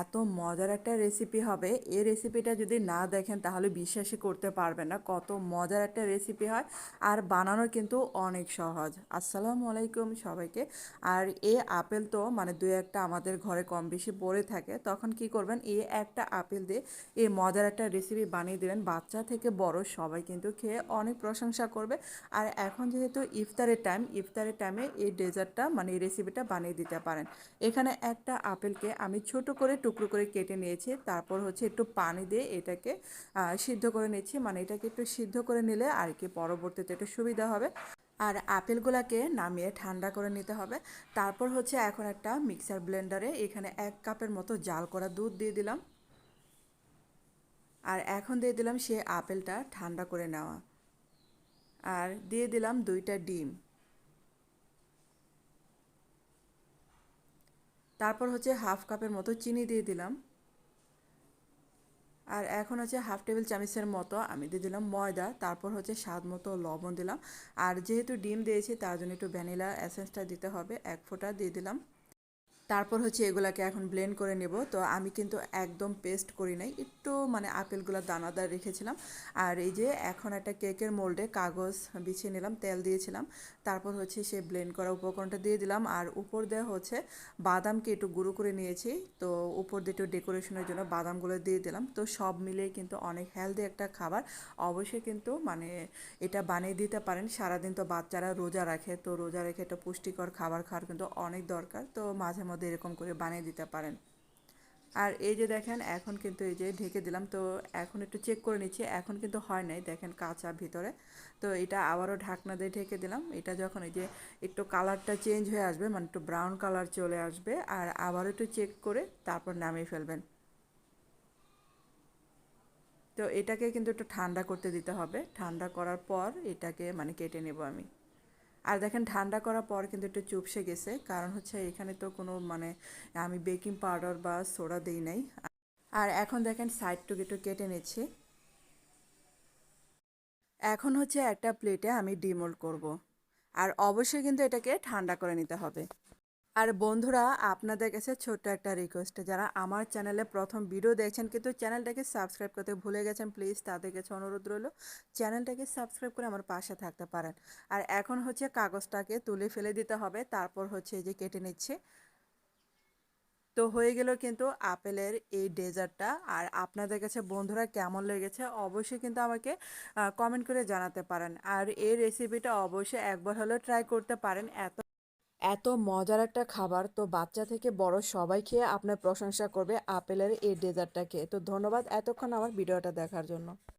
এত মজার একটা রেসিপি হবে, এই রেসিপিটা যদি না দেখেন তাহলে বিশ্বাসই করতে পারবেন না কত মজার একটা রেসিপি হয়। আর বানানো কিন্তু অনেক সহজ। আসসালামু আলাইকুম সবাইকে। আর এই আপেল তো মানে দুই একটা আমাদের ঘরে কম বেশি পড়ে থাকে, তখন কি করবেন, এই একটা আপেল দিয়ে এই মজার একটা রেসিপি বানিয়ে দেবেন। বাচ্চা থেকে বড় সবাই কিন্তু খেয়ে অনেক প্রশংসা করবে। আর এখন যেহেতু ইফতারের টাইমে এই ডেজার্টটা মানে এই রেসিপিটা বানিয়ে দিতে পারেন। এখানে একটা আপেলকে আমি ছোট করে টুকরো করে কেটে নিয়েছি, তারপর হচ্ছে একটু পানি দিয়ে এটাকে সিদ্ধ করে নিচ্ছি। মানে এটাকে একটু সিদ্ধ করে নিলে আর কি পরবর্তীতে একটু সুবিধা হবে। আর আপেলগুলোকে নামিয়ে ঠান্ডা করে নিতে হবে। তারপর হচ্ছে এখন একটা মিক্সার ব্লেন্ডারে এখানে 1 কাপের মতো জাল করা দুধ দিয়ে দিলাম। আর এখন দিয়ে দিলাম সে আপেলটা ঠান্ডা করে নেওয়া। আর দিয়ে দিলাম 2টা ডিম। তারপর হচ্ছে 1/2 কাপের মতো চিনি দিয়ে দিলাম। আর এখন হচ্ছে 1/2 টেবিল চামচের মতো আমি দিয়ে দিলাম ময়দা। তারপর হচ্ছে স্বাদ মতো লবণ দিলাম। আর যেহেতু ডিম দিয়েছি তার জন্য একটু ভ্যানিলা এসেন্সটা দিতে হবে, 1 ফোঁটা দিয়ে দিলাম। তারপর হচ্ছে এগুলাকে এখন ব্লেন্ড করে নেব। তো আমি কিন্তু একদম পেস্ট করি নাই, একটু মানে আপেলগুলো দানাদার রেখেছিলাম। আর এই যে এখন একটা কেকের মোল্ডে কাগজ বিছিয়ে নিলাম, তেল দিয়েছিলাম। তারপর হচ্ছে সে ব্লেন্ড করা উপকরণটা দিয়ে দিলাম। আর উপর দেওয়া হচ্ছে বাদামকে একটু গুঁড়ো করে নিয়েছি, তো উপর দিয়ে একটু ডেকোরেশনের জন্য বাদামগুলো দিয়ে দিলাম। তো সব মিলিয়ে কিন্তু অনেক হেলদি একটা খাবার। অবশ্যই কিন্তু মানে এটা বানিয়ে দিতে পারেন। সারাদিন তো বাচ্চারা রোজা রাখে, তো রোজা রেখে একটা পুষ্টিকর খাবার খাওয়ার কিন্তু অনেক দরকার। তো মাঝে মধ্যে এরকম করে বানিয়ে দিতে পারেন। আর এই যে দেখেন এখন কিন্তু এই যে ঢেকে দিলাম, তো এখন একটু চেক করে নিচ্ছি, এখন কিন্তু হয় নাই, দেখেন কাঁচা ভিতরে। তো এটা আবারও ঢাকনা দিয়ে ঢেকে দিলাম। এটা যখন এই যে একটু কালারটা চেঞ্জ হয়ে আসবে, মানে একটু ব্রাউন কালার চলে আসবে, আর আবারও একটু চেক করে তারপর নামিয়ে ফেলবেন। তো এটাকে কিন্তু একটু ঠান্ডা করতে দিতে হবে। ঠান্ডা করার পর এটাকে মানে কেটে নেব আমি। আর দেখেন ঠান্ডা করার পর কিন্তু একটু চুপসে গেছে, কারণ হচ্ছে এখানে তো কোনো মানে আমি বেকিং পাউডার বা সোডা দিই নাই। আর এখন দেখেন সাইড টুকু একটু কেটে নিচ্ছি। এখন হচ্ছে একটা প্লেটে আমি ডিমোল্ড করব। আর অবশ্যই কিন্তু এটাকে ঠান্ডা করে নিতে হবে। আর বন্ধুরা, আপনাদের কাছে ছোট্ট একটা রিকোয়েস্ট, যারা আমার চ্যানেলে প্রথম ভিডিও দেখছেন কিন্তু চ্যানেলটাকে সাবস্ক্রাইব করতে ভুলে গেছেন, প্লিজ তাদের কাছে অনুরোধ রইল চ্যানেলটাকে সাবস্ক্রাইব করে আমার পাশে থাকতে পারেন। আর এখন হচ্ছে কাগজটাকে তুলে ফেলে দিতে হবে, তারপর হচ্ছে এই যে কেটে নিচ্ছে। তো হয়ে গেল কিন্তু আপেলের এই ডেজার্টটা। আর আপনাদের কাছে বন্ধুরা কেমন লেগেছে অবশ্যই কিন্তু আমাকে কমেন্ট করে জানাতে পারেন। আর এই রেসিপিটা অবশ্যই একবার হলেও ট্রাই করতে পারেন। এত এত মজার একটা খাবার, তো বাচ্চা থেকে বড় সবাই খেয়ে আপনার প্রশংসা করবে আপেলের এই ডেজার্টটা খেয়ে। তো ধন্যবাদ এতক্ষণ আমার ভিডিওটা দেখার জন্য।